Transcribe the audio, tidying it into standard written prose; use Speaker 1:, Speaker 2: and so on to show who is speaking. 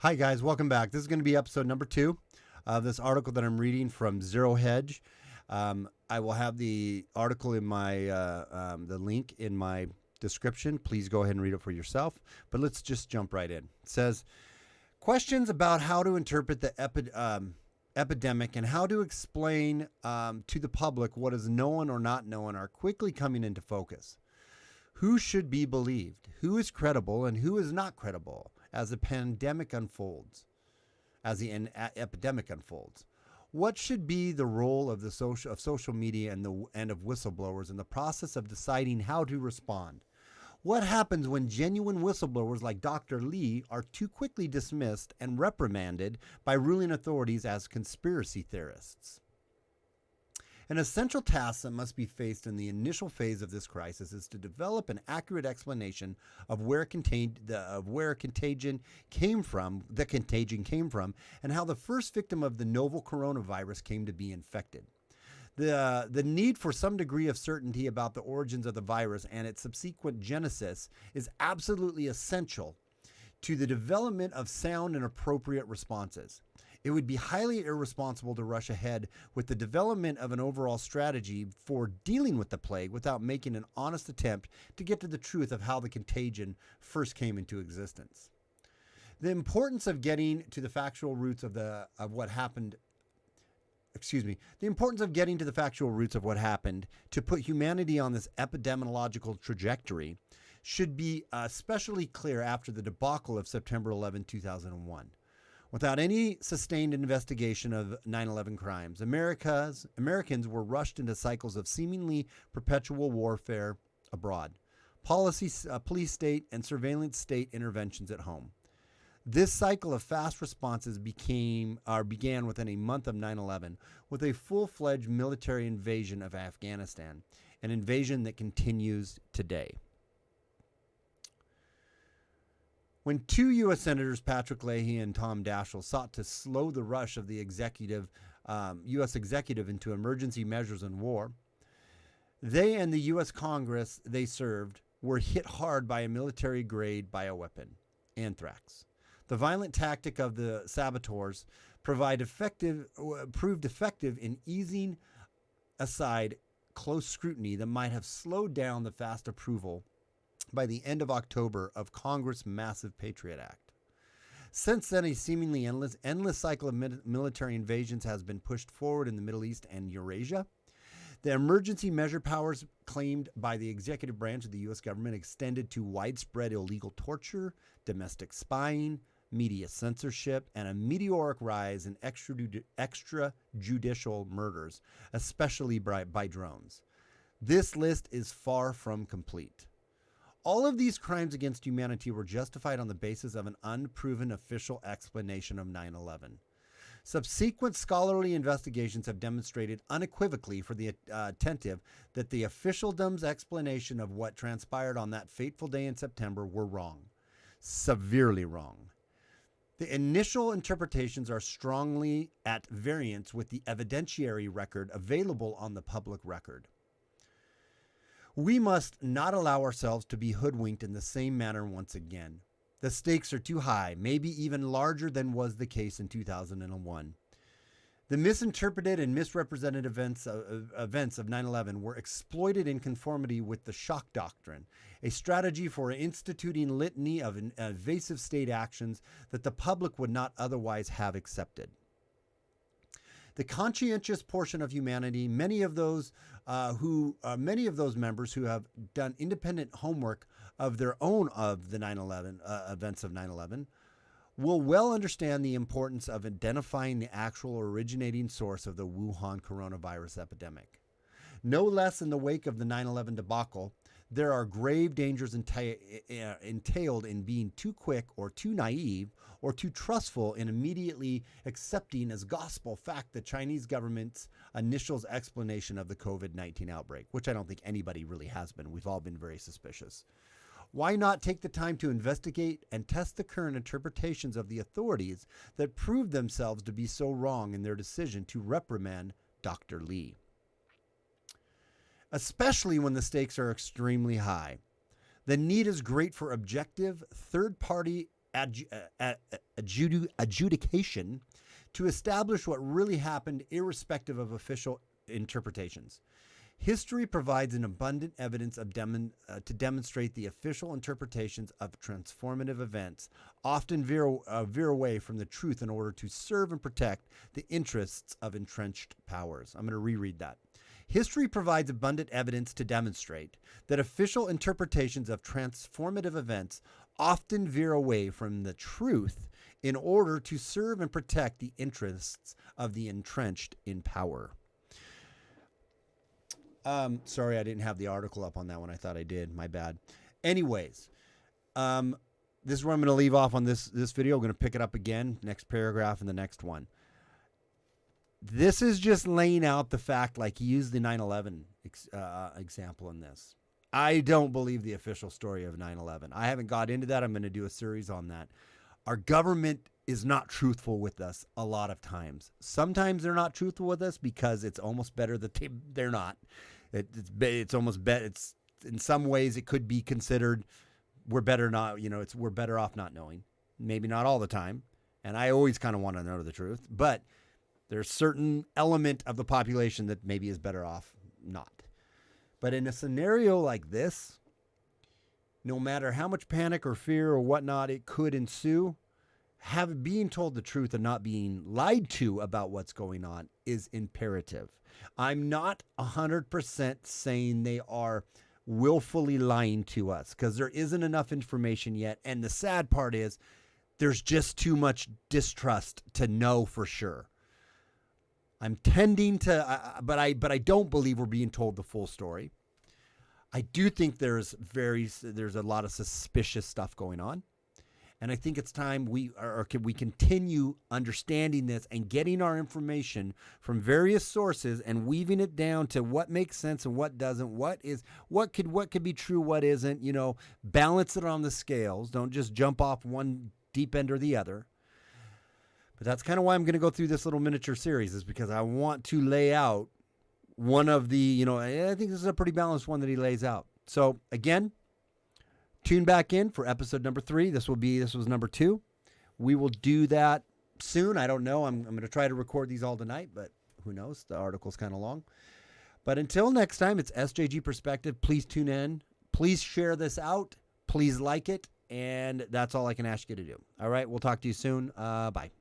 Speaker 1: Hi, guys. Welcome back. This is going to be episode number 2 of this article that I'm reading from Zero Hedge. I will have the article in my the link in my description. Please go ahead and read it for yourself. But let's just jump right in. It says questions about how to interpret the epidemic and how to explain to the public what is known or not known are quickly coming into focus. Who should be believed? Who is credible and who is not credible as the pandemic unfolds, as the epidemic unfolds? What should be the role of social media and of whistleblowers in the process of deciding how to respond? What happens when genuine whistleblowers like Dr. Lee are too quickly dismissed and reprimanded by ruling authorities as conspiracy theorists? An essential task that must be faced in the initial phase of this crisis is to develop an accurate explanation of where contagion came from, and how the first victim of the novel coronavirus came to be infected. The need for some degree of certainty about the origins of the virus and its subsequent genesis is absolutely essential to the development of sound and appropriate responses. It would be highly irresponsible to rush ahead with the development of an overall strategy for dealing with the plague without making an honest attempt to get to the truth of how the contagion first came into existence. The importance of getting to the factual roots of what happened to put humanity on this epidemiological trajectory should be especially clear after the debacle of September 11, 2001. Without any sustained investigation of 9/11 crimes, Americans were rushed into cycles of seemingly perpetual warfare abroad, police state, and surveillance state interventions at home. This cycle of fast responses began within a month of 9/11 with a full-fledged military invasion of Afghanistan, an invasion that continues today. When two U.S. Senators, Patrick Leahy and Tom Daschle, sought to slow the rush of the U.S. executive into emergency measures in war, they and the U.S. Congress they served were hit hard by a military-grade bioweapon, anthrax. The violent tactic of the saboteurs proved effective in easing aside close scrutiny that might have slowed down the fast approval by the end of October of Congress' massive Patriot Act. Since then, a seemingly endless cycle of military invasions has been pushed forward in the Middle East and Eurasia. The emergency measure powers claimed by the executive branch of the U.S. government extended to widespread illegal torture, domestic spying, media censorship, and a meteoric rise in extrajudicial murders, especially by drones. This list is far from complete. All of these crimes against humanity were justified on the basis of an unproven official explanation of 9/11. Subsequent scholarly investigations have demonstrated unequivocally for the attentive that the Officialdom's explanation of what transpired on that fateful day in September were wrong, severely wrong. The initial interpretations are strongly at variance with the evidentiary record available on the public record. We must not allow ourselves to be hoodwinked in the same manner once again. The stakes are too high, maybe even larger than was the case in 2001. The misinterpreted and misrepresented events of 9/11 were exploited in conformity with the shock doctrine, a strategy for instituting litany of evasive state actions that the public would not otherwise have accepted. The conscientious portion of humanity, many of those members who have done independent homework of their own of the 9/11 events of 9/11, will well understand the importance of identifying the actual originating source of the Wuhan coronavirus epidemic. No less in the wake of the 9/11 debacle, there are grave dangers entailed in being too quick or too naive or too trustful in immediately accepting as gospel fact the Chinese government's initial explanation of the COVID-19 outbreak, which I don't think anybody really has been. We've all been very suspicious. Why not take the time to investigate and test the current interpretations of the authorities that proved themselves to be so wrong in their decision to reprimand Dr. Lee? Especially when the stakes are extremely high. The need is great for objective, third-party adjudication to establish what really happened, irrespective of official interpretations. History provides an abundant evidence to demonstrate the official interpretations of transformative events often veer away from the truth in order to serve and protect the interests of entrenched powers. I'm going to reread that. History provides abundant evidence to demonstrate that official interpretations of transformative events often veer away from the truth in order to serve and protect the interests of the entrenched in power. Sorry, I didn't have the article up on that one. I thought I did. My bad. Anyways, this is where I'm going to leave off on this video. I'm going to pick it up again, next paragraph and the next one. This is just laying out the fact, like he used the 9/11 example in this. I don't believe the official story of 9/11. I haven't got into that. I'm going to do a series on that. Our government is not truthful with us a lot of times. Sometimes they're not truthful with us because it's almost better that they're not. It's almost better. It's in some ways it could be considered we're better not. We're better off not knowing. Maybe not all the time, and I always kind of want to know the truth. But there's a certain element of the population that maybe is better off not. But in a scenario like this, no matter how much panic or fear or whatnot it could ensue, being told the truth and not being lied to about what's going on is imperative. I'm not 100% saying they are willfully lying to us because there isn't enough information yet. And the sad part is there's just too much distrust to know for sure. I'm tending to, but I don't believe we're being told the full story. I do think there's a lot of suspicious stuff going on. And I think it's time we continue understanding this and getting our information from various sources and weaving it down to what makes sense and what doesn't, what could be true, what isn't, balance it on the scales. Don't just jump off one deep end or the other. But that's kind of why I'm going to go through this little miniature series, is because I want to lay out one of the, I think this is a pretty balanced one that he lays out. So again, tune back in for episode number 3. This was number 2. We will do that soon. I don't know. I'm going to try to record these all tonight, but who knows? The article's kind of long. But until next time, it's SJG Perspective. Please tune in. Please share this out. Please like it. And that's all I can ask you to do. All right. We'll talk to you soon. Bye.